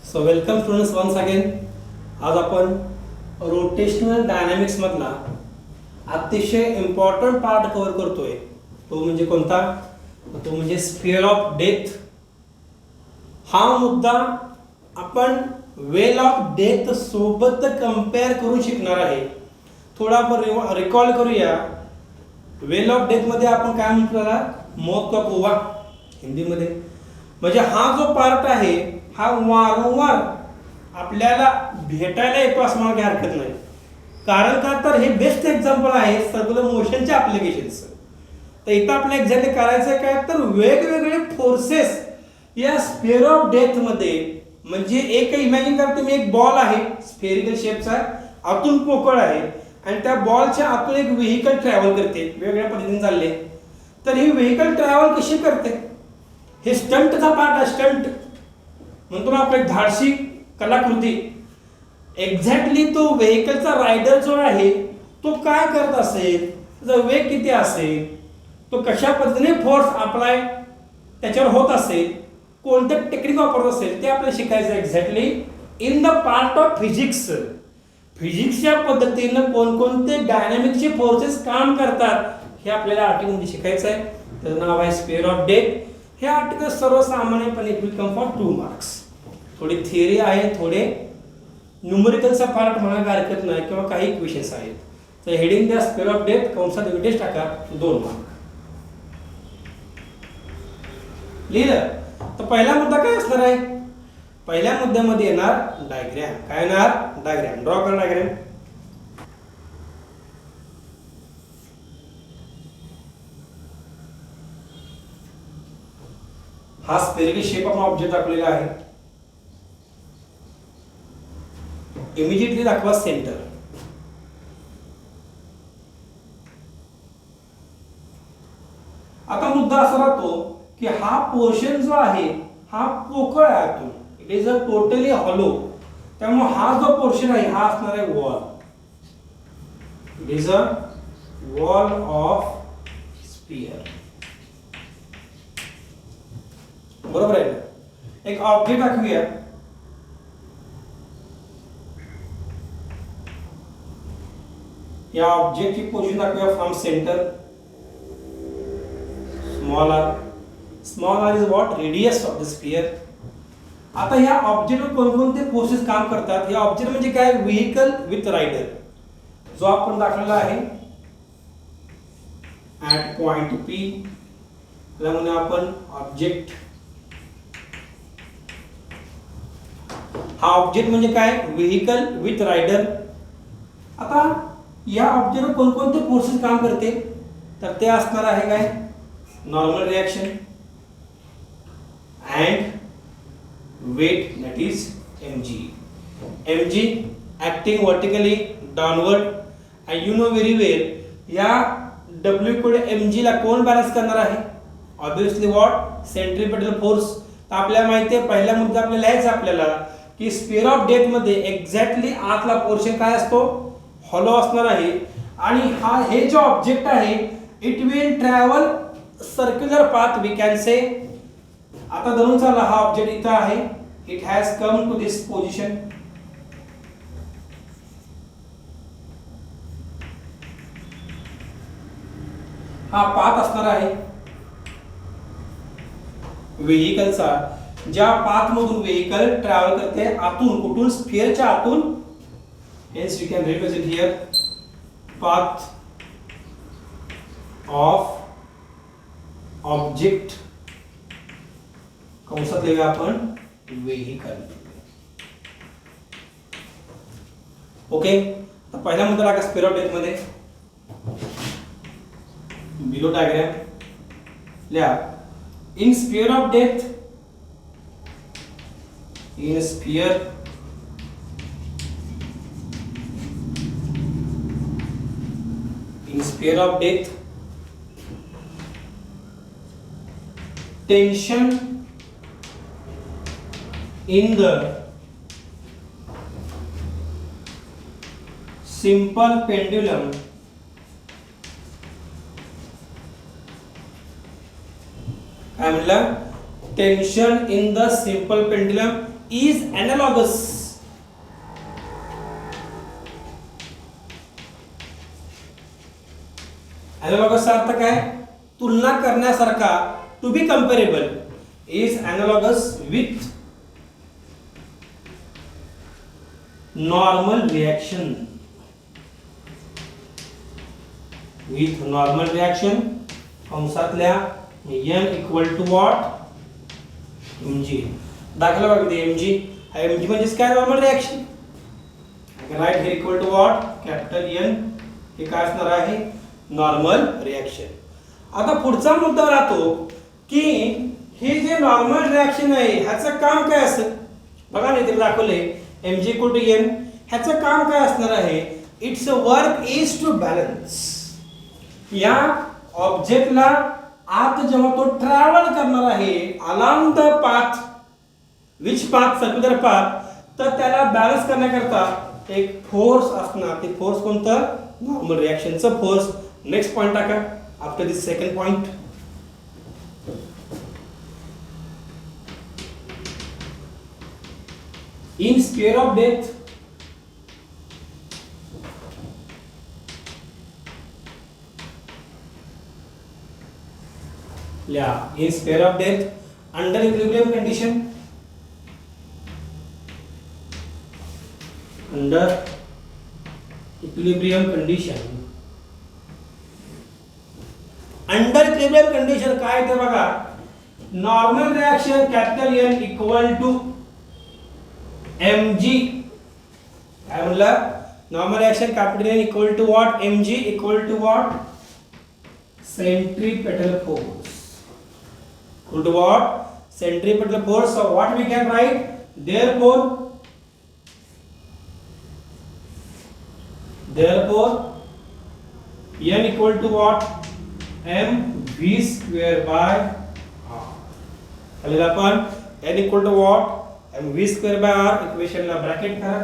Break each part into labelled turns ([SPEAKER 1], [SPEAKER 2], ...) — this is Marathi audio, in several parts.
[SPEAKER 1] So welcome students once again. आज आपण रोटेशनल डायनॅमिक्स मधला अतिशय इम्पॉर्टंट पार्ट कव्हर करतोय. तो म्हणजे कोणता? तो म्हणजे स्फिअर ऑफ डेथ. हा मुद्दा आपण वेल ऑफ डेथ सोबत कंपेअर करून शिकणार आहे. थोडा आपण रिकॉल करूया. वेल ऑफ डेथ मध्ये आपण काय म्हणतो त्याला? मौत का कुआं हिंदीमध्ये. म्हणजे हा जो पार्ट आहे हा वारंवार आपल्याला भेटायला येतो असं मला काही हरकत नाही. कारण का तर हे बेस्ट एक्झाम्पल आहे सर्क्युलर मोशनच्या ॲप्लिकेशनचं. तर इथं आपल्याला एक्झॅक्टली करायचं आहे काय तर वेगवेगळे फोर्सेस या स्फिअर ऑफ डेथ मध्ये. म्हणजे एक इमॅजिन करा तुम्ही, एक बॉल आहे स्फेरिकल शेपचा, आतून पोकळ आहे आणि त्या बॉलच्या आतून एक व्हेकल ट्रॅव्हल करते, वेगवेगळ्या पद्धतीने चालले. तर ही व्हेकल ट्रॅव्हल कशी करते? हे स्टंटचा पार्ट आहे. स्टंट म्हणतो ना आपण, एक धाडसी कलाकृती. एक्झॅक्टली तो व्हेकलचा रायडर जो आहे तो काय करत असेल, त्याचा वेग किती असेल, तो कशा पद्धतीने फोर्स अप्लाय त्याच्यावर होत असेल, कोणतं टेक्निक वापरत असेल, ते आपल्याला शिकायचं exactly in the part of physics. फिजिक्सच्या पद्धतीनं कोणकोणते डायनॅमिकचे फोर्सेस काम करतात हे आपल्याला आर्टिकलमध्ये शिकायचं आहे. त्याचं नाव आहे स्फिअर ऑफ डेथ. हे आर्टिकल सर्वसामान्यपणे it will come for 2 marks. थोडी थिअरी आहे, थोडे न्यूमरिकलचा पार्ट म्हणायला हरकत नाही, किंवा काही इक्वेशन्स आहेत. तर हेडिंग द्या स्फिअर ऑफ डेथ, कंसात विटेज टाका, 2 मार्क. लिहिलं तर पहिला मुद्दा काय असणार आहे? पहिल्या मुद्द्यामध्ये येणार डायग्रॅम. काय येणार? डायग्रॅम. ड्रॉ करा डायग्रॅम. हा स्फेरिकल शेप आपण ऑब्जेक्ट दाखवलेला आहे. इमिजिएटली दाखवा सेंटर. आता मुद्दा असा राहतो की हा पोर्शन जो आहे हा पोकळ आहे आतून. It is a totally hollow. त्यामुळे हा जो पोर्शन आहे हा असणार आहे wall. It is a wall of sphere. बरोबर आहे. एक ऑब्जेक्ट दाखवूया. या ऑब्जेक्टची पोझिशन दाखवूया from centre. Small r. Small r is what? Radius of the sphere. आता या ऑब्जेक्टवर कोणकोणते फोर्सेस काम करतात? या ऑब्जेक्ट म्हणजे काय? व्हेकल विथ रायडर, जो आपण दाखवलेला आहे ऍट पॉइंट पी. त्यामुळे आपण ऑब्जेक्ट. हा ऑब्जेक्ट म्हणजे काय? Vehicle with rider. आता या ऑब्जेक्टवर कोणकोणते फोर्सेस काम करते? तर ते असणार आहे काय? Normal reaction and weight, that is mg. mg acting vertically downward, and you know very well या w कडे mg ला कोण बॅलन्स करणार आहे? Obviously what? Centripetal force. तर आपल्याला माहिती आहे, पहिला मुद्दा आपल्याला लिहायचा आपल्याला की स्फिअर ऑफ डेथ मध्ये एक्झॅक्टली आतला पोर्शन काय असतो? हॉलो असणार आहे. आणि हे जो ऑब्जेक्ट आहे it will travel circular path, we can say. आता धरून चला हा ऑब्जेक्ट इथं आहे. It has come to this position. हा पाथ असणार आहे व्हेकलचा. ज्या पाथ मधून व्हेकल ट्रॅव्हल करते आतून, कुठून? स्फिअरच्या आतून. Hence you can represent here path of object, कंसात लिहूया आपण व्हेकल. ओके. तर पहिला मुद्दा टाका स्फिअर ऑफ डेथ मध्ये. बिलो डायग्राम लिहा. In sphere of death, in sphere sphere of death, tension in the simple pendulum काय म्हणलं? Tension in the simple pendulum is analogous. एनालॉगसचा अर्थ काय? तुलना करण्यासारखा. To be comparable. Is analogous with normal reaction. With normal reaction कंसातल्या n equal to what? mg. दाखला बघा ते mg. mg म्हणजे काय? Normal reaction. Right here equal to what? Capital N. हे काय असणार आहे? Normal reaction. आता पुढचा मुद्दा राहतो की हे जे नॉर्मल रिएक्शन आहे ह्याचं काम काय असेल? बघा ना इथे दाखवले mg इक्वल टू n. ह्याचं काम काय असणार आहे? Its work is to balance. या ऑब्जेक्टला आत जेव्हा तो ट्रॅव्हल करणार आहे along the path, which path? Circular path. तर त्याला बॅलन्स करण्याकरता एक फोर्स असणार. ते फोर्स कोणतं? नॉर्मल रिएक्शनचा फोर्स. नेक्स्ट पॉइंट टाका after this second point. In sphere of death in sphere of death under equilibrium condition, under equilibrium condition, under equilibrium condition काय ते बघा. Normal reaction capital N equal to mg. काय म्हणलं? Normal reaction capital N equal to what? mg equal to what? Centripetal force. Equal to what? Centripetal force. So what we can write? Therefore n equal to what? mv square by r. चलिए अपन n equal to what? mv square by r. Equation ला ब्रॅकेट करा.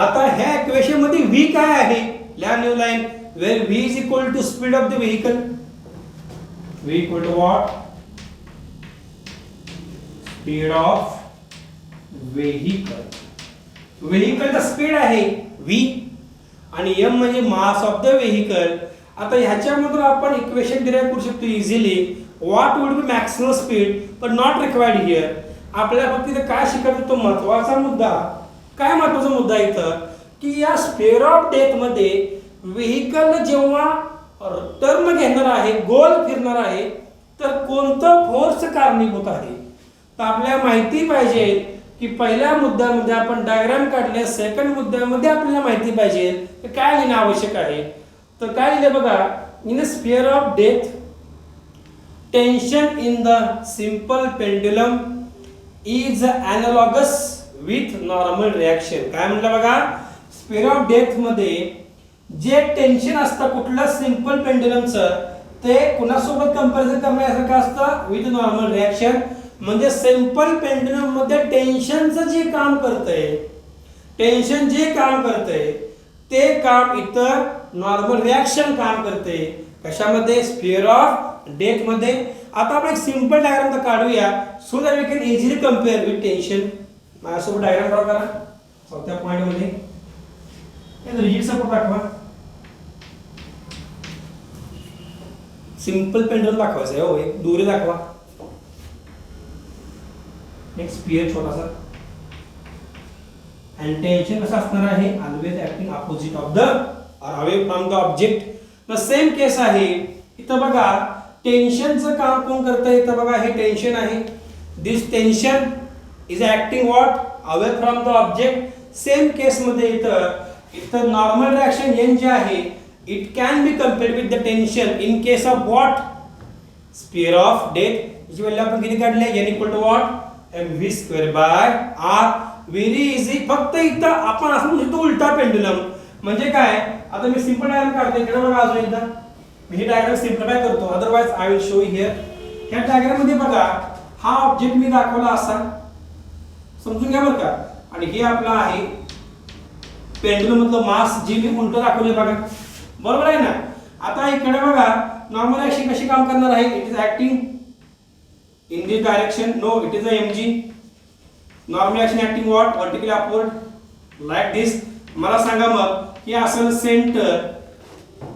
[SPEAKER 1] आता ह्या इक्वेशन मध्ये v काय आहे? ल्या new line where v is equal to speed of the vehicle. v equal to what? Speed of vehicle. vehicle चा स्पीड आहे v आणि m म्हणजे मास ऑफ द व्हेकल. आता ह्याच्यामधून आपण इक्वेशन डिराइव्ह करू शकतो easily. What would be maximum speed but not required here. आपल्याला फक्त इथे काय शिकायचं? तो महत्त्वाचा मुद्दा. काय महत्त्वाचा मुद्दा इथं की या स्पेअर ऑफ डेथ मध्ये व्हेकल जेव्हा टर्न घेणार आहे, गोल फिरणार आहे, तर कोणतं फोर्स कारणीभूत आहे? तर आपल्याला माहिती पाहिजे की पहिल्या मुद्द्यामध्ये आपण डायग्राम काढले, सेकंड मुद्द्यामध्ये आपल्याला माहिती पाहिजे की काय लिहिणं आवश्यक आहे. तर काय लिहिले बघा. In a spare of death tension in the simple pendulum is analogous with normal reaction. काय म्हटलं बघा? स्पेअर ऑफ डेथ मध्ये जे टेन्शन असतं कुठलं सिंपल पेंडुलमचं ते कुणासोबत कंपॅरिझन करण्यासारखं असतं? With normal reaction. म्हणजे सिंपल पेंडुलम मध्ये टेन्शनचं जे काम करतंय, टेन्शन जे काम करतंय ते काम इथं नॉर्मल रिएक्शन काम करते. कशामध्ये? स्पेअर ऑफ डेथ मध्ये. आता आपण एक सिंपल डायग्राम काढूया so that we can easily compare with tension. माझ्यासोबत डायग्राम ड्रॉ करा. चौथ्या पॉइंट मध्ये रिजिड सपोर्ट दाखवा. सिंपल पेंडुलम दाखवायचं आहे. हो, एक दोरी दाखवा. एक स्पियर छोटासा. आणि टेन्शन कसं असणार आहे? Always acting opposite of the और अवे फ्रॉम द ऑब्जेक्ट. मग सेम केस आहे इथं बघा. टेन्शनचं काम कोण करतंय? इथं बघा हे टेन्शन आहे. This tension is acting what? Away from the object. Same case मध्ये इथं नॉर्मल रिएक्शन n जे आहे it can be compared with the tension in case of what? Sphere of death. याची व्हॅल्यू आपण किती काढले? n equal to what? mv square by r. Very easy. फक्त इथं आपण असं म्हणतो उलटा पेंडुलम. म्हणजे काय? आता मी सिंपल डायग्राम काढतो. इकडे बघा अजून एकदा. मी ही डायग्राम सिम्प्लिफाय करतो. Otherwise I will show here. ह्या डायग्राम मध्ये बघा हा ऑब्जेक्ट मी दाखवला असा. समजून घ्या बरं का. आणि हे आपला आहे पेंडुलम मधलं मास जे मी उलट दाखवले बघा. बरोबर आहे ना? आता इकडे बघा नॉर्मल रिएक्शन कशी काम करणार आहे? It is acting in this direction? No, it is a mg. Normal reaction acting what? Vertically upward, like this. मला सांगा मग की असं सेंटर,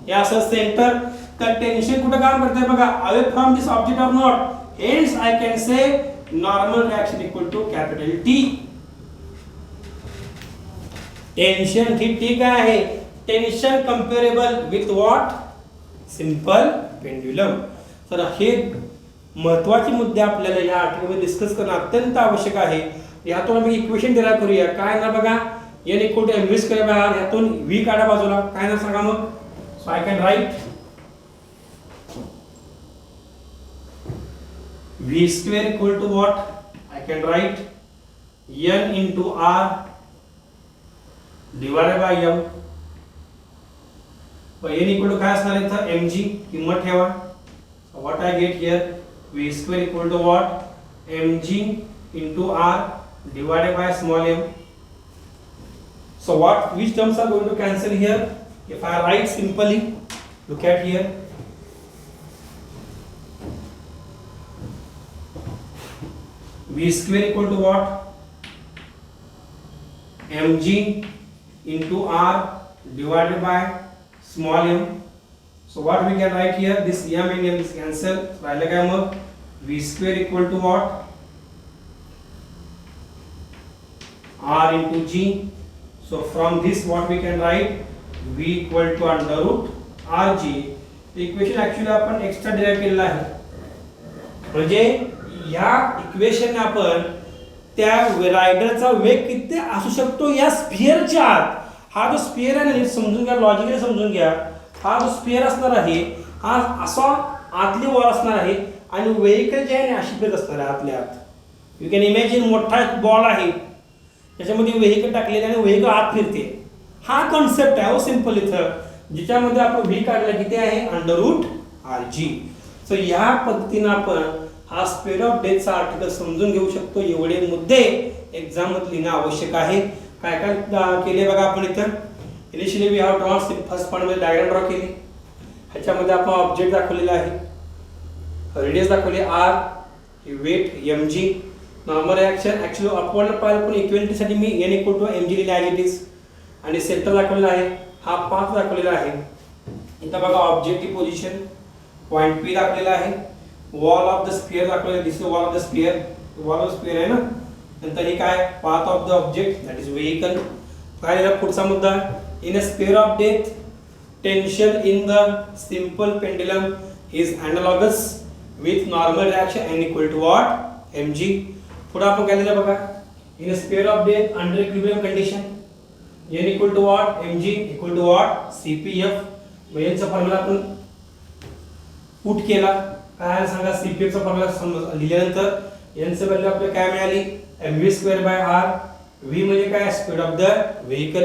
[SPEAKER 1] हे असं सेंटर, तर टेन्शन कुठे काम करते बघा, away from this object or not. Hence I can say normal reaction equal to capital T. Tension ही टी काय आहे? Tension comparable with what? Simple pendulum. तर हे महत्त्वाचे मुद्दे आपल्याला या आठवड्यामध्ये डिस्कस करणं अत्यंत आवश्यक आहे. यातून आम्ही इक्वेशन डिराइव्ह करूया. काय ना बघा, n equal to mv square by r. यातून v काढा बाजूला. काय ना सांगा मग. So I can write v square equal to what? I can write n into r divided by m. n equal to काय असणार आहे इथं? mg. किंमत ठेवा. What I get here? v square equal to what? mg into r divided by small m. So which terms are going to cancel here? If I write simply, look at here. V square equal to what? mg into r divided by small m. So what we can write here? This m and m is cancel. राहिलं काय मग? V square equal to what? r into g. So from this what we can write? v equal to under root rg. Equation actually आपण एक्स्ट्रा डिराइव्ह केलेला आहे. म्हणजे या इक्वेशन आपण त्या रायडरचा वेग किती असू शकतो या स्फिअरच्या आत. हा जो स्फिअर आहे ना, समजून घ्या, लॉजिकली समजून घ्या. हा जो स्फिअर असणार आहे, हा असा आतली वॉल असणार आहे आणि व्हेइकल जे आहे ना अशी फिरत असणार आहे आतल्या आत. यू कॅन इमॅजिन मोठा बॉल आहे, त्याच्यामध्ये व्हेइकल टाकलेले आणि व्हेइकल आत फिरते. हा कॉन्सेप्ट आहे. सिंपल इथं ज्याच्यामध्ये आपण व्ही काढला किती आहे? Under root r g. So ह्या पद्धतीनं आपण हा स्पीड ऑफ डेथचा आर्टिकल समजून घेऊ शकतो. एवढे मुद्दे एक्झाम मध्ये लिहिणं आवश्यक आहे. काय काय केले बघा आपण इथं. Initially we have drawn first part मध्ये डायग्राम ड्रॉ केली. ह्याच्यामध्ये आपण ऑब्जेक्ट दाखवलेला आहे, रेडियस दाखवली r, weight mg. Normal reaction actually upward पाहिलं पण इक्वेलिटीसाठी मी n इक्वल टू mg लिहिले आहे इट इज. आणि सेंटर दाखवलेला आहे, हा पाथ दाखवलेला आहे. इथं बघा ऑब्जेक्टची पोझिशन, पॉइंट P दाखवलेला आहे. वॉल ऑफ द स्फिअर दाखवलेला, this is wall of the sphere. Wall of sphere आहे ना. नंतर हे काय? Path of the object that is vehicle. काय झाला पुढचा मुद्दा? In a sphere of death tension in the simple pendulum is analogous with normal reaction n equal to what? mg. पुढे आपण काय लिहिलं बघा. In a sphere of death under equilibrium condition n equal to what? mg equal to what? cpf. मग यांचा फॉर्म्युला आपण पुट केला. काय सांगा? cpf चा फॉर्म्युला लिहिल्यानंतर n ची व्हॅल्यू आपल्याला काय मिळाली? mv square by r. v म्हणजे काय? Speed of the vehicle.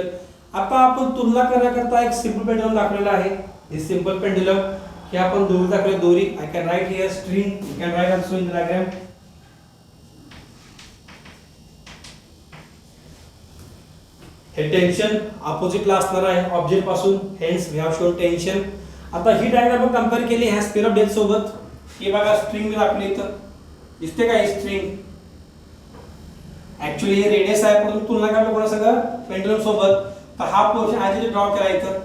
[SPEAKER 1] आता आपण तुलना करण्याकरता एक सिंपल पेंडुलम दाखवलेला आहे. दिस सिंपल पेंडुलम हे आपण दोरी दाखवले. दोरी I can write here string. You can write also in the diagram. हे टेन्शन अपोजिटला असणार आहे ऑब्जेक्ट पासून. Hence we have shown tension. आता ही डायग्राम आपण कंपेअर केली ह्या स्फिअर ऑफ डेथ सोबत. हे बघा स्ट्रिंग मी दाखवली इथं. दिसते का ही स्ट्रिंग? ऍक्च्युअली हे रेडियस आहे, पण तुलना काढलं कोणा सगळं? पेंडुलम सोबत. तर हा पोर्शन ॲज ड्रॉ केला इथं.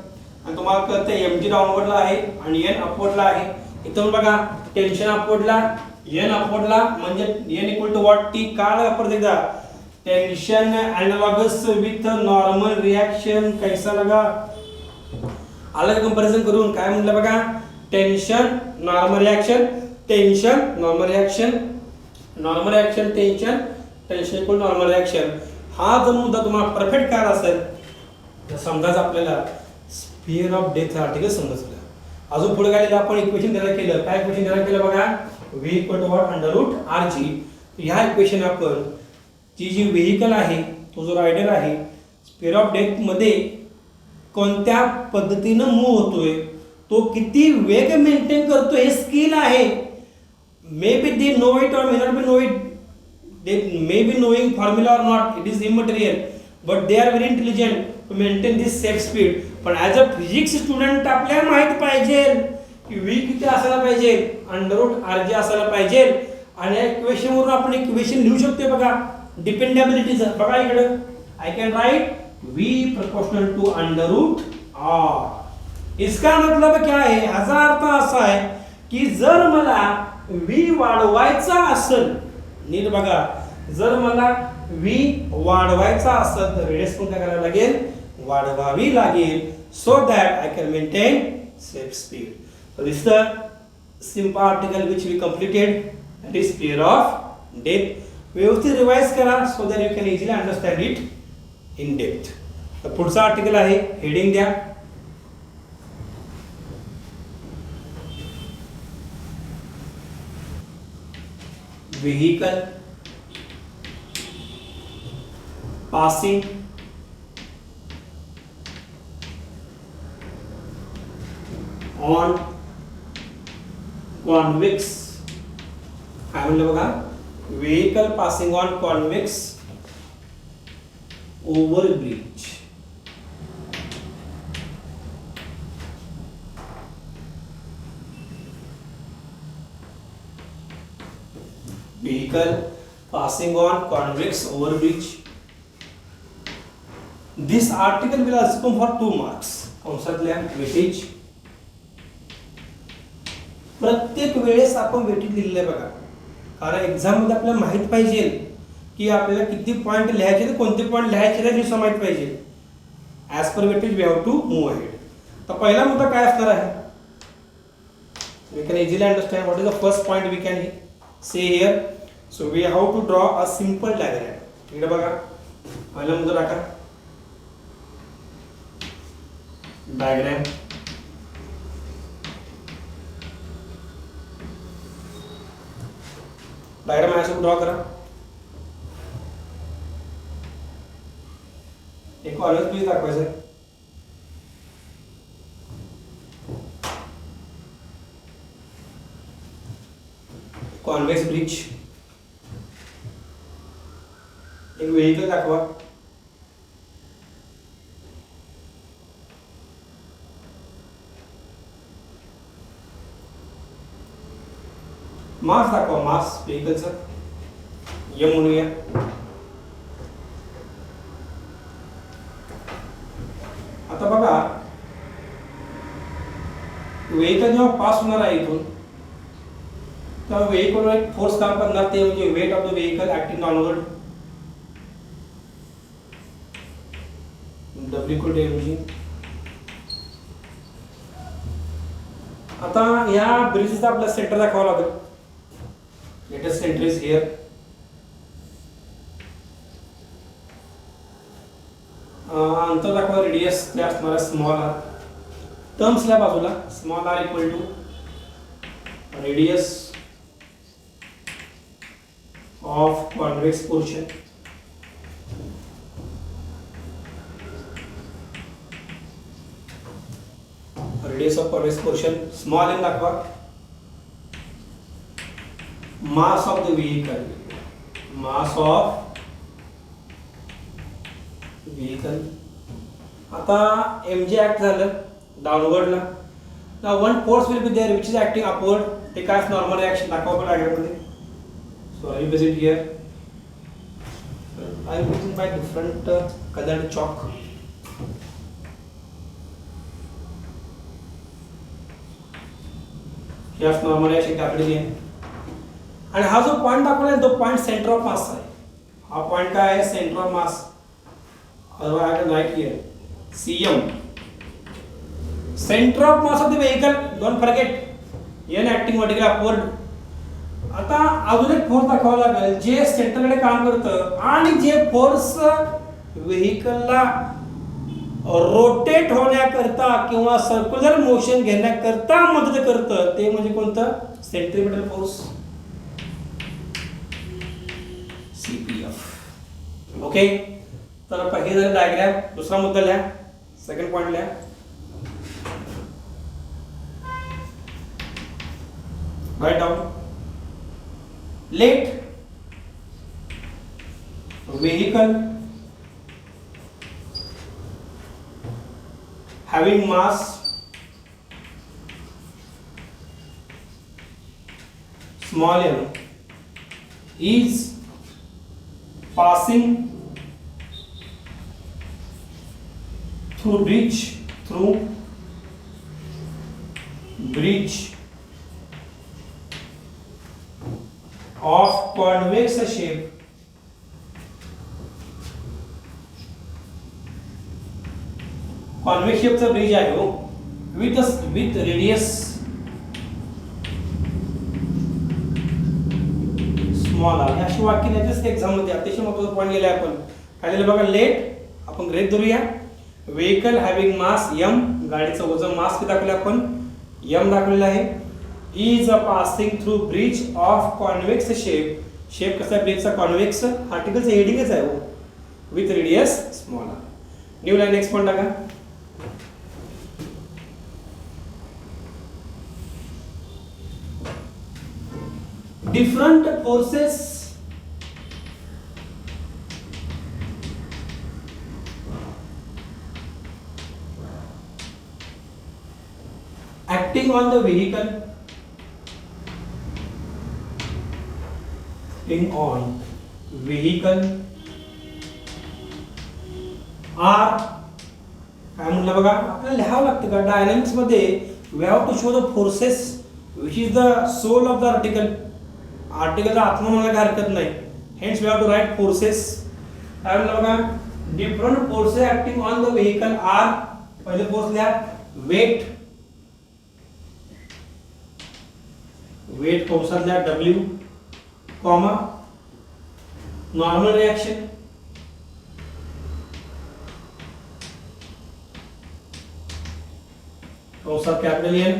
[SPEAKER 1] आणि तुम्हाला कळतं mg डाऊनवर्डला आहे आणि n अपवर्डला आहे. इथून बघा टेन्शन अपवर्डला, n अपवर्डला, म्हणजे n equal to what? T. काढ परत एकदा. Tension analogous with normal reaction. कैसा लगा? अलग कंपैरिजन करून काय म्हटलं बघा? Tension normal reaction, tension normal reaction, normal reaction tension, tension equal normal reaction. हा जर मुद्दा तुम्हाला परफेक्ट काय असेल तर समजायचं आपल्याला स्फिअर ऑफ डेथ आर्टिकल समजलं. अजून पुढे काय आपण इक्वेशन डिराइव्ह केलं. काय इक्वेशन डिराइव्ह केलं बघा? v equal to what? Under root r g. ह्या इक्वेशन आपण जी व्हेइकल आहे, तो जो रायडर आहे, स्फिअर ऑफ डेथ मध्ये कोणत्या पद्धतीनं मूव्ह होतोय, तो किती वेग मेंटेन करतोय, हे स्किल आहे. May be they know it or may not be know it. They may be knowing formula or not, it is immaterial, but they are very intelligent to maintain this safe speed. पण ॲज अ फिजिक्स स्टुडंट आपल्याला माहित पाहिजे की v किती असायला पाहिजे? अंडर रूट आर जी असायला पाहिजे. आणि या इक्वेशन वरून आपण इक्वेशन लिहू शकतो बघा डिपेंडेबिलिटीचं. बघा इकडे I can write v proportional to under root r. इसका मतलब क्या है, ह्याचा अर्थ असा आहे की जर मला v वाढवायचा असेल, नीट बघा, जर मला v वाढवायचा असेल तर रेडियस पण काय करायला लागेल, वाढवावी लागेल, so that I can maintain safe speed. So this is the simple article which we completed, that is fear of depth. व्यवस्थित रिवाइज करा so that you can easily understand it in depth. तर पुढचा आर्टिकल आहे, हेडिंग द्या. Vehicle passing on convex. काय म्हणलं बघा, vehicle passing on convex over bridge. Vehicle passing on convex over bridge. This article will also come for 2 marks. कंसातल्या वेटेज. प्रत्येक वेळेस आपण वेटेज लिहिलेलं आहे बघा, कारण एक्झाम मध्ये आपल्याला माहित पाहिजे की आपल्याला किती पॉइंट लिहायचे, कोणते पॉइंट लिहायचे हे दिवसा माहित पाहिजे. As per weightage we have to move ahead. तर पहिला मुद्दा काय असणार आहे, we can easily understand what is the first point we can say here. So we have to draw a simple diagram. इकडे बघा, पहिला मुद्दा टाका डायग्राम. डायग्राम ऐसे ड्रॉ करा. एक ऑलवेज प्लीज दाखवायचं. Convex bridge. एक व्हेकल दाखवा. मास दाखवा, मास व्हेकलचं एम म्हणूया. आता बघा, व्हेकल जेव्हा पास होणार आहे इथून, तेव्हा व्हेकलवर एक फोर्स काम करणार, ते म्हणजे weight of the vehicle acting downward. W equal to mg. आता या ब्रिजचा आपल्याला सेंटर दाखवावं लागेल. Let us center is here. अंतर दाखवा, रेडियस ते असणार आहे स्मॉल आर. टर्म्सला बाजूला small r equal to radius of convex portion. Radius of convex portion small n दाखवा. Mass of the vehicle, mass of vehicle. आता mg ऍक्ट झालं डाउनवर्डला. Now one force will be there which is acting upward. ते काय नॉर्मल रिएक्शन दाखवा डायग्राम मध्ये. So I will visit here. I am using by different coloured chalk. यास नॉर्मल रिएक्शन काढलेली आहे. आणि हा जो पॉइंट दाखवला आहे तो पॉइंट सेंटर ऑफ मास आहे. हा पॉइंट काय आहे, centre of mass. Right here CM, centre of mass of the vehicle. Don't forget N acting vertical upward. आता अजून एक फोर्स दाखवावा लागेल जे सेंटरकडे काम करतं आणि जे फोर्स व्हेकलला रोटेट होण्याकरता किंवा सर्क्युलर मोशन घेण्याकरता मदत करतं, ते म्हणजे कोणतं, सेंट्रिपेटल फोर्स, CPF. ओके, तर हे झालं डायग्राम. दुसरा मुद्दा लिहा, सेकंड पॉइंट लिहा. Right down. Let vehicle having mass small m is passing through bridge of convex shape convex shape चा ब्रिज आहे हो with radius स्मॉल आर. अशी वाक्य त्याच्याच एक्झाम मध्ये अतिशय महत्त्वाचा पॉईंट लिहिला आपण. काय लिहिलं बघा, लेट आपण ग्रेड धरूया. व्हेकल हॅव्हिंग मास m, गाडीचं वजन मास किती दाखवलं आपण m दाखवलेलं आहे. Is passing through bridge of convex shape. Shape कसा आहे ब्रिजचा कॉन्वेक्स. आर्टिकलचं हेडिंगच आहे हो with radius small r. New line next point टाका. different forces acting on the vehicle are काय म्हणलं बघा, आपल्याला लिहावं लागतं का डायनामिक्स मध्ये we have to show the forces which is the soul of the article. आर्टिकलचा आत्मा म्हणायला काही हरकत नाही. Hence we have to write forces. काय म्हणलं बघा, different forces acting on the vehicle are. पहिले फोर्स लिहा, वेट कंसात लिहा W कॉमा नॉर्मल रिएक्शन कंसात capital N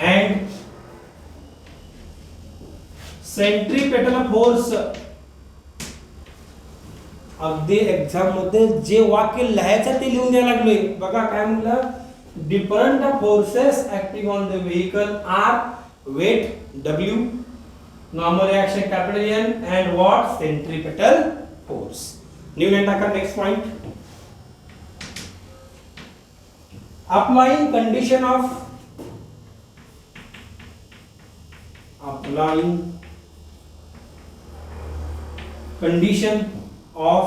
[SPEAKER 1] and centripetal force. अगदी एक्झाम मध्ये जे वाक्य लिहायचं ते लिहून द्यायला लागलोय बघा. काय म्हणलं, different forces acting on the vehicle are weight W, normal reaction capital N and what centripetal force. New line टाका. Next point, applying condition of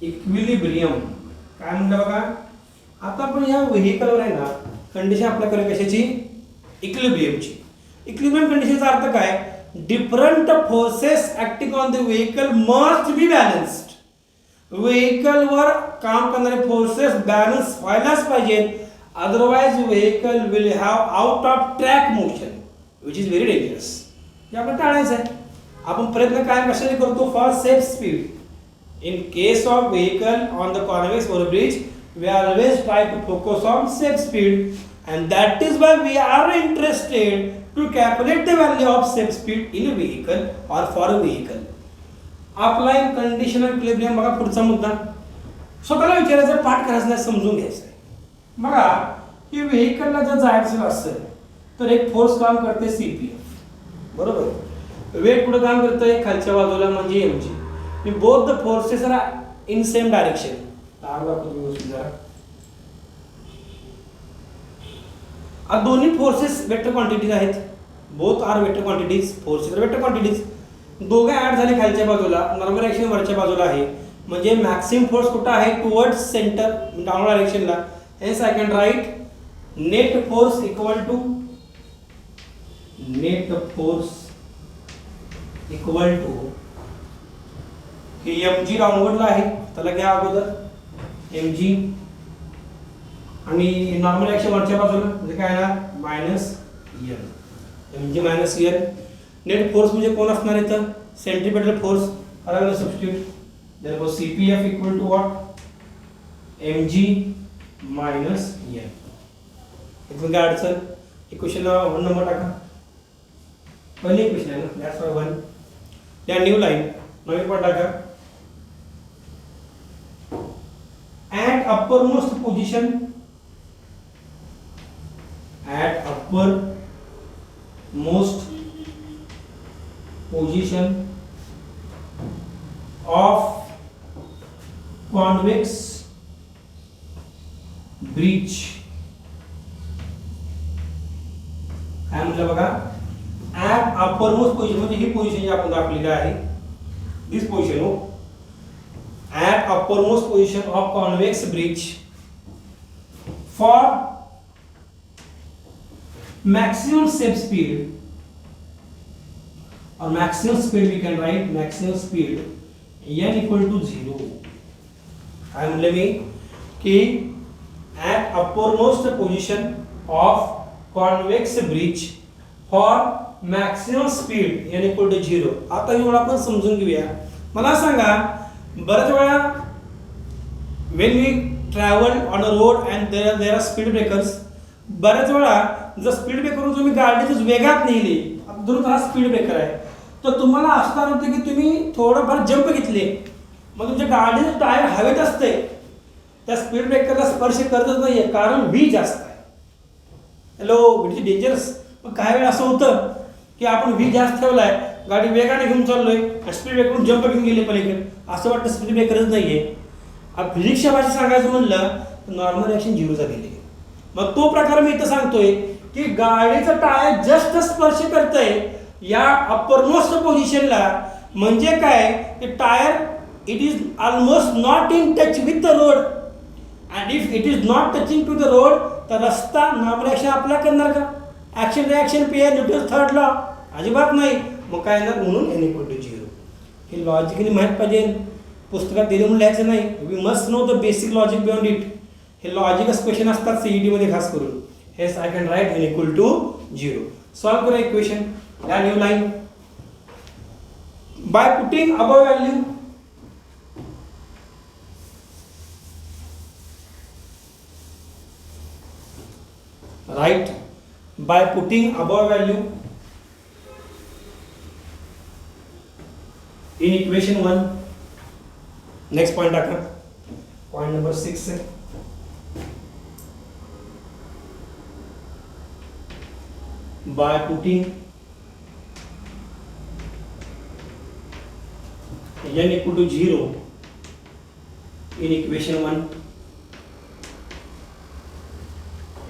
[SPEAKER 1] equilibrium. काय म्हणलं बघा, आता आपण या व्हेकलवर आहे ना कंडिशन अप्लाय करूया कशाची, इक्विलिब्रियमची. इक्विलिब्रियम कंडिशनचा अर्थ काय, different forces acting on the vehicle must be balanced. Vehicle वर काम करणारे फोर्सेस बॅलन्स व्हायलाच पाहिजेत. Otherwise vehicle will have out of track motion which is very dangerous. हे आपण टाळायचं आहे. आपण प्रयत्न काय कशाने करतो, for safe speed. In case of vehicle on the convex over bridge we always try to focus on safe speed and that is why we are interested to calculate the value of safe speed in a vehicle or for a vehicle. Applying conditional equilibrium बघा पुढचा मुद्दा. स्वतःला विचारायचं, पाठ करायचं नाही, समजून घ्यायचं. बघा की व्हेकलला जर जायचं असेल तर एक फोर्स काम करते CPF बरोबर. वेट कुठं काम करतंय, खालच्या बाजूला म्हणजे mg. Both the forces are in same direction. दोन्ही फोर्सेस वेक्टर क्वांटिटीज आहेत. Both are vector quantities. Forces are vector quantities. दोघे ऍड झाले खालच्या बाजूला, नॉर्मल डायरेक्शन वरच्या बाजूला आहे. म्हणजे मॅक्सिमम फोर्स कुठं आहे, टुवर्ड्स सेंटर डाउनवर्ड डायरेक्शनला. Hence I can write net force equal to mg डाउनवर्डला आहे त्याला घ्या अगोदर mg आणि नॉर्मल डायरेक्शन वरच्या बाजूला म्हणजे काय येणार -n. mg -n. Net force म्हणजे कोण असणार इथं, सेंट्रीपेटल फोर्स. करायला substitute. Therefore CPF equal to what, mg -n. इथून काय अडचण, इक्वेशनला 1 नंबर टाका. पहिली इक्वेशन आहे ना, दॅट्स वाय 1. त्या न्यू लाईन नवीन पण टाका. at uppermost position of convex breach. काय म्हटलं बघा, at अपरमोस्ट पोझिशन म्हणजे ही पोझिशन जी आपण दाखवलेली आहे, दिस पोझिशन हो, at uppermost position of convex bridge for maximum step speed or maximum speed, we can write maximum speed n equal to 0. I am telling कि at uppermost position of convex bridge for maximum speed n equal to 0. आता हे आपण समजून घेऊया. मला सांगा, बऱ्याच वेळा when we travel on a road and there are speed breakers, बऱ्याच वेळा जर स्पीड ब्रेकरवर तुम्ही गाडी वेगात नेली, धरून हा स्पीड ब्रेकर आहे, तर तुम्हाला असणार होते की तुम्ही थोडंफार जंप घेतले, मग तुमच्या गाडीचं टायर हवेत असते, त्या स्पीड ब्रेकरला स्पर्श करतच नाहीये कारण व्ही जास्त आहे. Hello, it's dangerous. मग काही वेळ असं होतं की आपण व्ही जास्त ठेवलाय, गाडी वेगाने घेऊन चाललोय, स्पीड ब्रेकरून जंप घेऊन गेले पलीकडे, असं वाटतं स्पीड ब्रेकरच नाहीये. आता फिजिक्सच्या भाषेत सांगायचं म्हणलं तर नॉर्मल रिॲक्शन 0 झालेली आहे. मग तो प्रकार मी इथं सांगतोय की गाडीचं टायर जस्ट स्पर्श करतंय या अपरमोस्ट पोझिशनला, म्हणजे काय की tyre it is almost not in touch with the road, and if it is not touching to the road, तर रस्ता नॉर्मल ॲक्शन आपला करणार का? Action reaction pair Newton's third law अजिबात नाही. मग काय येणार? म्हणून n equal to 0. हे लॉजिकली माहीत पाहिजे, पुस्तकात दिले म्हणून लिहायचं नाही. We must know the basic logic beyond it. हे लॉजिकच क्वेश्चन असतात सीईटी मध्ये खास करून. Hence I can write n equal to 0. Solve करा इक्वेशन. या new line by putting above value right by putting above value in equation 1. next point टाका, point number 6 है by putting n equal to 0 in equation 1.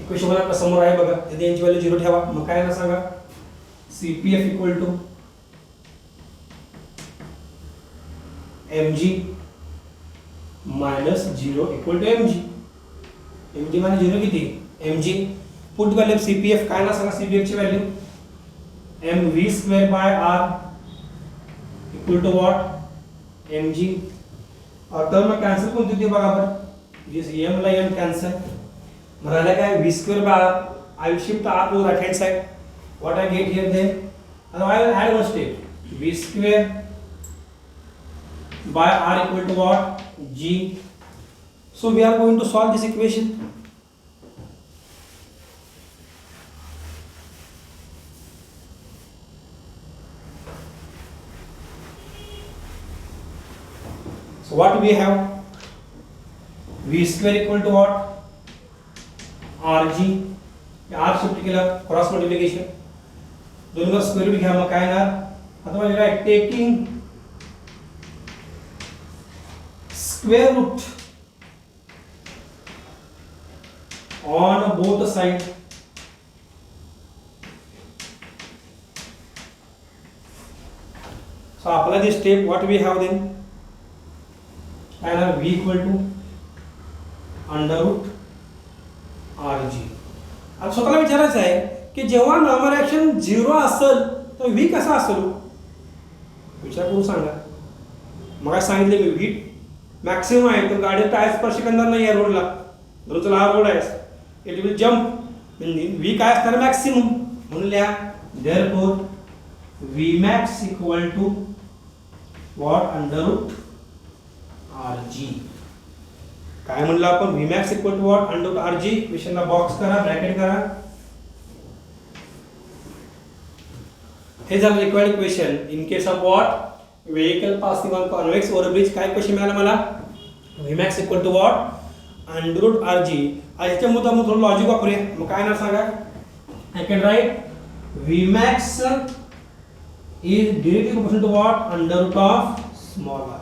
[SPEAKER 1] Equation one आपल्या समोर आहे बघा, तिथे यांची व्हॅल्यू 0 ठेवा. मग काय ना सांगा, CPF equal to mg minus 0 equal to mg. mg minus 0 किती? mg. पुट व्हॅल्यू CPF काय ना सांगा, CPF ची value mv square by r equal to what? mg. Term cancel कोणती होती बघा बरं, दिस m ला m कॅन्सल, म्हणाले काय v square by r. I will shift r to right hand side. What I get here then? Now I will add one step. v square by r equal to what? g. So we are going to solve this equation. So what we have? v square equal to what? rg. r shift केला, क्रॉस मल्टिप्लिकेशन, दोन्हीवर स्क्वेअर रूट घ्या. मग काय येणार? आता म्हणजे काय, taking square root on both side. So आपला this step what we have then, काय येणार? v equal to under root rg. आता स्वतःला विचारायचं आहे की जेव्हा नॉर्मल ॲक्शन 0 असेल तर v कसा असेल? विचार करून सांगा. मग सांगितले मी v मॅक्सिमम आहे, तर गाडी टायर स्पर्श करणार नाही या रोडला, रोडचा हा रोड आहे, इट विल जम्प. v काय असणार? मॅक्सिमम. म्हणून लिहा therefore vmax equal to what? Under root rg. काय म्हणलं आपण? Vmax equal to what? Under root rg. इक्वेशनला बॉक्स करा, ब्रॅकेट करा. हे झालं required equation in case of what? Vehicle passing on convex over bridge. काय इक्वेशन मिळालं मला? Vmax equal to what? Under root rg. याच्या मुद्दा थोडं लॉजिक वापरूया. मग काय ना सांगा, I can write Vmax is directly proportional to what? Under root of small r.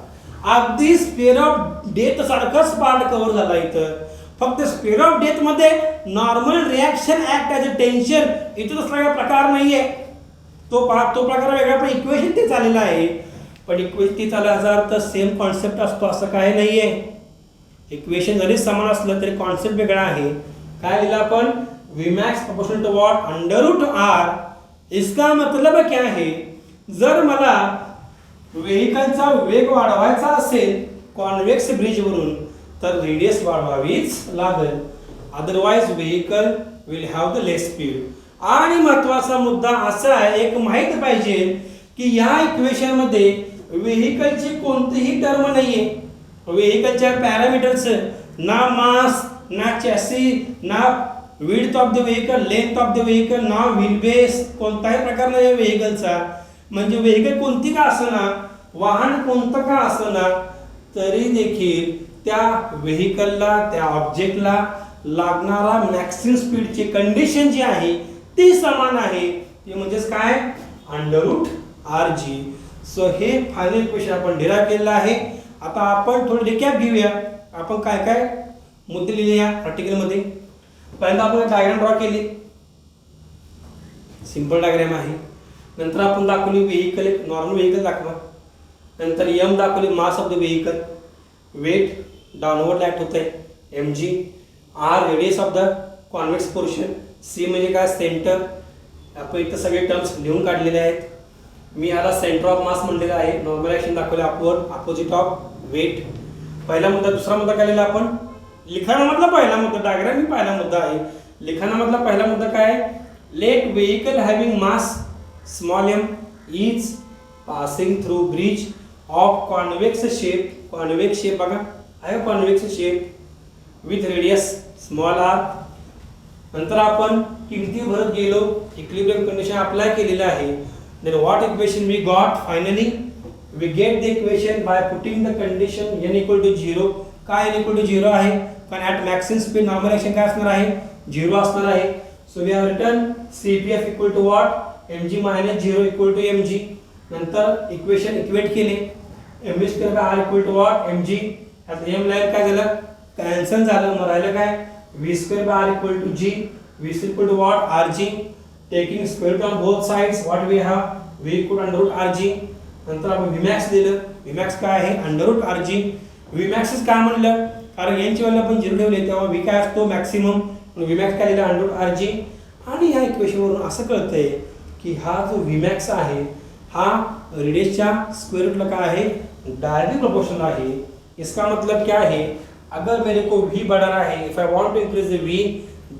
[SPEAKER 1] अगदी स्पेअर ऑफ डेथ सारखाच पार्ट कव्हर झाला इथं. फक्त स्पेअर ऑफ डेथ मध्ये normal reaction act as a tension, इथं तसला काही प्रकार नाहीये. तो प्रकार वेगळा, पण इक्वेशन तेच आलेलं आहे. पण इक्वेशन तेच आलं हजार तर सेम कॉन्सेप्ट असतो असं काय नाही आहे. इक्वेशन जरी समान असलं तरी कॉन्सेप्ट वेगळा आहे. काय लिहिलं आपण, Vmax proportional to what, under root r. इसका मतलब क्या है, जर मला व्हेकलचा वेग वाढवायचा असेल कॉन्वेक्स ब्रिजवरून तर रेडियस वाढवावीच लागेल, otherwise vehicle will have the less speed. आणि महत्वाचा मुद्दा असा आहे, एक माहित पाहिजे की या इक्वेशन मध्ये व्हेकलची कोणतीही टर्म नाहीये. व्हेकलच्या पॅरामीटरचं ना मास, ना चॅसी, ना width of the vehicle, length of the vehicle, ना व्हील बेस, कोणताही प्रकार नाही व्हेकलचा. म्हणजे व्हेकल कोणती का असना, वाहन कोणतं का असना, तरी देखील त्या व्हेकलला, त्या ऑब्जेक्टला लागणारा मॅक्सिमम स्पीडची कंडिशन जी आहे ती समान आहे. ती म्हणजेच काय, under root r g. So हे फायनल इक्वेशन आपण डिराइव्ह केलेलं आहे. आता आपण थोडं रिकॅप घेऊया. आपण काय काय मुद्दे लिहिले या आर्टिकलमध्ये. पहिल्यांदा आपण डायग्राम ड्रॉ केली, सिंपल डायग्राम आहे. नंतर आपण दाखवली व्हेकल, एक नॉर्मल व्हेकल दाखवा. नंतर एम दाखवली, mass of the vehicle, weight downward act होत आहे m g. R radius of the convex portion, c म्हणजे काय, सेंटर. आपण इथं सगळे टर्म्स लिहून काढलेले आहेत. मी याला सेंटर ऑफ मास म्हणलेलं आहे. नॉर्मल ॲक्शन दाखवले अपवर्ड, अपोजिट ऑफ वेट. पहिला मुद्दा. दुसरा मुद्दा काय लिहिला आपण, लिखाणामधला पहिला मुद्दा, डायग्राम ही पहिला मुद्दा आहे. लिखाणामधला पहिला मुद्दा काय, let vehicle having mass small m is passing through bridge of convex shape. Convex shape बघा आहे, convex shape with radius small r. नंतर आपण किमती भरत गेलो, इक्विलिब्रियम कंडिशन अप्लाय केलेलं आहे. Then what equation we got, finally we get the equation by putting the condition n equal to 0. काय n इक्वल टू 0 आहे, कारण at maximum speed normal action काय असणार आहे, 0 असणार आहे. So we have written CPF equal to what, mg minus 0 equal to mg. नंतर इक्वेशन इक्वेट केले, mv square by r equal to what, mg. आता m लाईन काय झालं, कॅन्सल झालं. मग राहिलं काय, v square by r equal to g, v equal to what, rg. Taking square root on both sides, what we have, v equal under root rg. नंतर आपण Vmax दिलं, Vmax काय आहे, अंडर रूट rg. Vmax काय म्हणलं, कारण यांची व्हॅल्यू आपण 0 ठेवले तेव्हा v काय असतो, मॅक्सिमम. Vmax काय दिलं, अंडर रूट rg. आणि या इक्वेशनवरून असं कळतंय की हा जो Vmax आहे हा रेडियसच्या स्क्वायर रूटला काय आहे, डायरेक्टली प्रोपोर्शनल आहे. इसका मतलब क्या है, अगर मेरे को v बढ़ाना है, if I want to increase the v,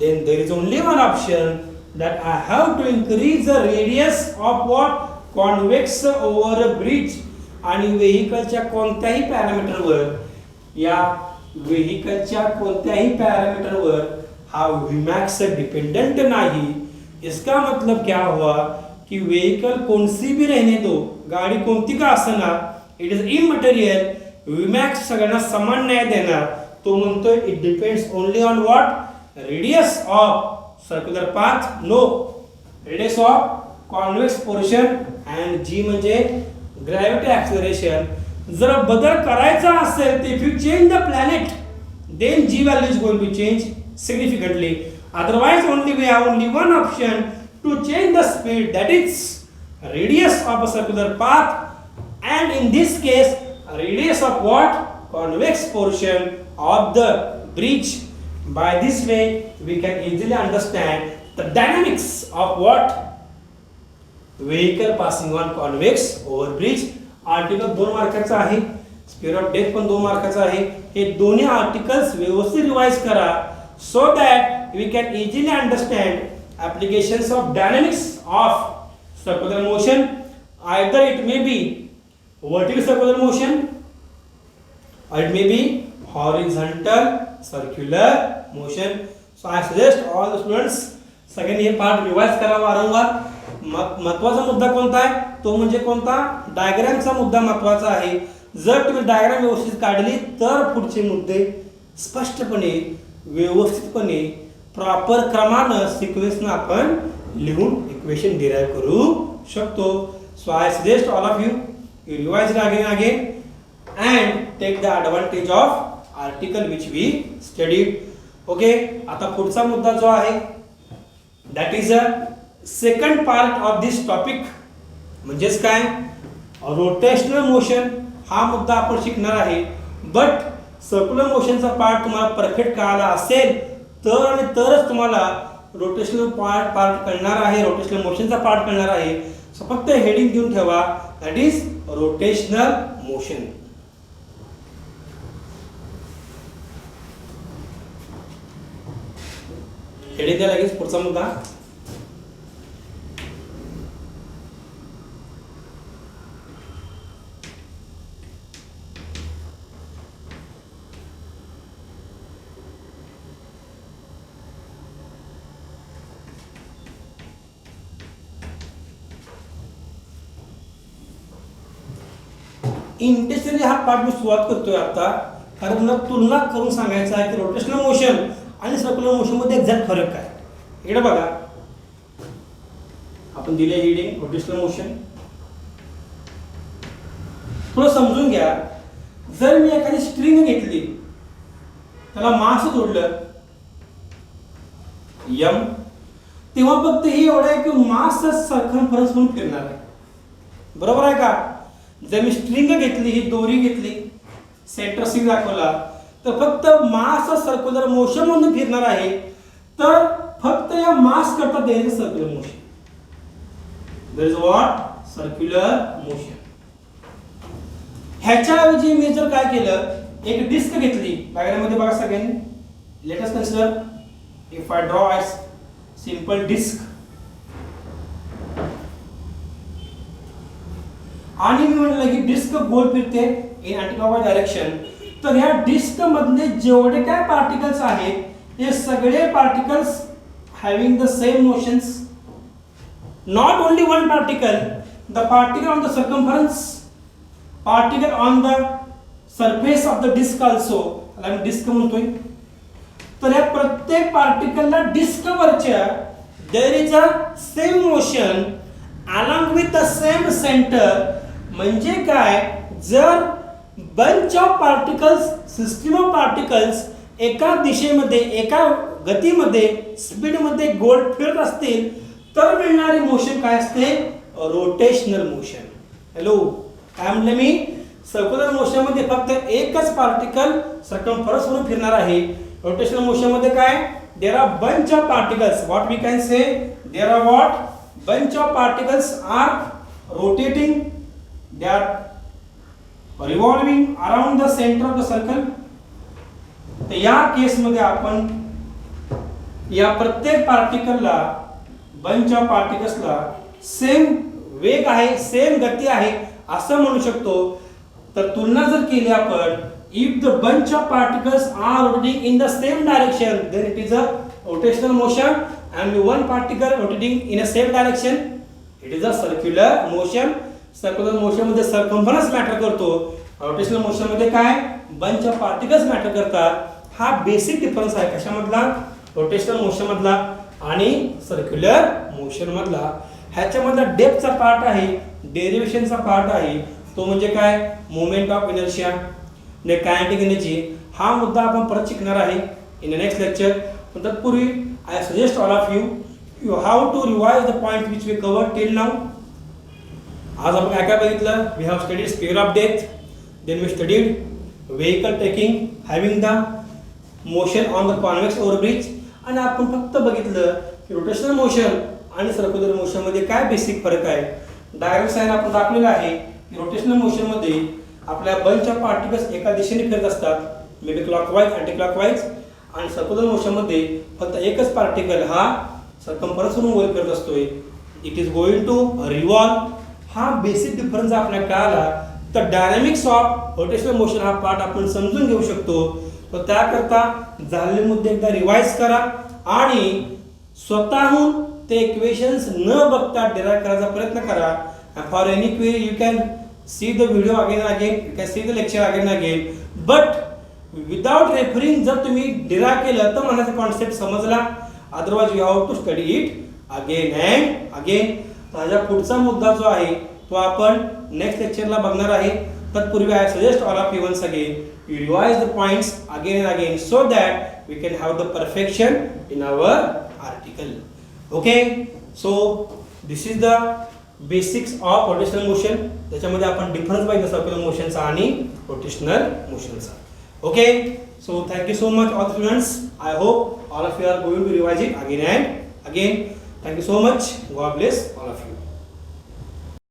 [SPEAKER 1] then there is only one option that I have to increase the radius of what, convex over a bridge. आणि व्हेकलच्या कोणत्याही पॅरामीटरवर, या व्हेकलच्या कोणत्याही पॅरामीटरवर हा Vmax डिपेंडेंट नाही. इसका मतलब क्या हुआ कि व्हेकल कौन सी भी रहने दो, गाड़ी कोणती का असना, इट इज इमटेरियल. Vmax सगळ्यांना समान न्याय देणार. तो म्हणतोय it depends only on what, radius of circular path, no, radius of convex portion and g म्हणजे ग्रॅव्हिटी ॲक्सेलरेशन. जर बदल करायचा असेल तर if you change the planet then g value is going to change significantly. Otherwise only we have only one option to change the speed, that is radius of a circular path, and in this case radius of what, convex portion of the bridge. By this way we can easily understand the dynamics of what, vehicle passing on convex over bridge. Article 2 मार्काचा आहे, स्पीड ऑफ डेथ पण 2 मार्काचा आहे. हे दोन्ही आर्टिकल्स व्यवस्थित रिवाइज करा, so that we can easily understand applications of dynamics of circular motion. Either it may be vertical circular motion or it may be horizontal circular motion. So I suggest all the students सगळ्यांनी हे पार्ट रिवाइज करा वारंवार. महत्त्वाचा मुद्दा कोणता आहे, तो म्हणजे कोणता, डायग्रामचा मुद्दा महत्त्वाचा आहे. जर तुम्ही डायग्राम व्यवस्थित काढली तर पुढचे मुद्दे स्पष्टपणे, व्यवस्थितपणे, प्रॉपर क्रमानं, सिक्वेन्सनं आपण लिहून इक्वेशन डिराइव्ह करू शकतो. So I suggest all of you revise it again again and take the advantage of article which we studied. Okay, आता पुढचा मुद्दा जो आहे that is a second part of this topic म्हणजेच काय रोटेशनल मोशन हा मुद्दा आपण शिकणार आहे. बट सर्क्युलर मोशनचा पार्ट तुम्हाला परफेक्ट कळाला असेल तर आणि तरच तुम्हाला रोटेशनल पार्ट कळणार आहे, रोटेशनल मोशनचा पार्ट कळणार आहे. सो फक्त हेडिंग देऊन ठेवा, that is rotational motion. Heading द्या लगेच पुढचा मुद्दा. इंटेन्शनली हा पार्ट मी सुरुवात करतोय आता, कारण मला तुलना करून सांगायचं आहे की रोटेशनल मोशन आणि सर्क्युलर मोशन मध्ये एक्झॅक्ट फरक काय. इकडे बघा, आपण दिले हेडिंग रोटेशनल मोशन. थोडं समजून घ्या. जर मी एखादी स्ट्रिंग घेतली, त्याला मास जोडलं m, तेव्हा फक्त हे एवढं आहे की मास सर्कम्फरन्स म्हणून फिरणार आहे. बरोबर आहे का? जर मी स्ट्रिंग घेतली, ही दोरी घेतली, सेंटर सी दाखवला, तर फक्त मास सर्क्युलर मोशन म्हणून फिरणार आहे. तर फक्त या मास करता there is circular motion. There is what? Circular motion. ह्याच्याऐवजी मी जर काय केलं, एक डिस्क घेतली, डायग्राममध्ये बघा सगळ्यांनी. Let us consider if I draw a simple disc आणि मी म्हणलं की डिस्क गोल फिरते इन अँटीक्लॉकवाइज डायरेक्शन. तर ह्या डिस्क मधले जेवढे काय पार्टिकल्स आहेत, हे सगळे particles having the same motions. Not only one particle, the particle on the circumference, particle on the surface of the disc also. त्याला मी डिस्क म्हणतोय. तर या प्रत्येक पार्टिकलला डिस्क वरच्या there is a same motion along with the same centre. म्हणजे काय, जर bunch of particles, system of particles एका दिशेमध्ये, एका गतीमध्ये, स्पीडमध्ये गोल फिरत असतील, तर मिळणारी मोशन काय असते? Rotational motion. हॅलो, काय म्हणलं मी? सर्क्युलर मोशन मध्ये फक्त एकच पार्टिकल सर्कम्फरन्स म्हणून फिरणार आहे. रोटेशनल मोशन मध्ये काय? There are bunch of particles. What we can say? There are what? bunch of particles are rotating, they are revolving around the center of the circle. तर या केस मध्ये आपण या प्रत्येक पार्टिकलला, बंच ऑफ पार्टिकल्सला सेम वेग आहे, सेम गती आहे असं म्हणू शकतो. तर तुलना जर केली आपण, if the bunch of particles are rotating in the same direction, then it is a rotational motion. And one particle rotating in a same direction, it is a circular motion. Circular motion मध्ये circumference मॅटर करतो. रोटेशनल मोशन मध्ये काय? बंच ऑफ पार्टिकल्स मॅटर करतात. हा बेसिक डिफरन्स आहे कशामधला? रोटेशनल मोशन मधला आणि सर्क्युलर मोशन मधला. ह्याच्यामधला डेप्थचा पार्ट आहे, डेरिव्हेशनचा पार्ट आहे, तो म्हणजे काय? मोमेंट ऑफ इनर्शिया, ने कायनेटिक एनर्जी. हा मुद्दा आपण परत शिकणार आहे इन द नेक्स्ट लेक्चर. पण तत्पूर्वी I suggest all of you have to revise the points which we covered till now. आज आपण काय काय बघितलं? We have studied sphere of depth, then we studied vehicle taking, having the motion on the convex overbridge. आणि आपण फक्त बघितलं की रोटेशनल मोशन आणि सर्क्युलर मोशन मध्ये काय बेसिक फरक आहे. डायग्राम साइन आपण दाखवलेला आहे की रोटेशनल मोशन मध्ये आपल्या बंच ऑफ पार्टिकल्स एका दिशेने फिरत असतात, may be clockwise, anti clockwise. आणि सर्क्युलर मोशन मध्ये फक्त एकच पार्टिकल हा सर्कम्फरन्स म्हणून वर करत असतोय. It is going to revolve. हा बेसिक डिफरन्स आपल्याला कळाला तर डायनॅमिक्स ऑफ रोटेशनल मोशन हा पार्ट आपण समजून घेऊ शकतो. तर त्याकरता झालेले मुद्दे एकदा रिवाइज करा आणि स्वतःहून ते इक्वेशन्स न बघता डिराइव्ह करायचा प्रयत्न करा. For any query you can see the video again again, you can see the lecture again again. But without referring जर तुम्ही डिराइव्ह केलं तर मला कॉन्सेप्ट समजला. Otherwise you have to study it again and again. माझा पुढचा मुद्दा जो आहे तो आपण नेक्स्ट लेक्चरला बघणार आहे. तत्पूर्वी I suggest all of you once again you revise the points again and again so that we can have the perfection in our article. Okay. So this is the basics of rotational motion. त्याच्यामध्ये आपण डिफरन्स पाहिजे सर्क्युलर मोशनचा आणि रोटेशनल मोशनचा. Okay, so thank you so much all students. I hope all of you are going to revise it again and again. Thank you so much. God bless all of you.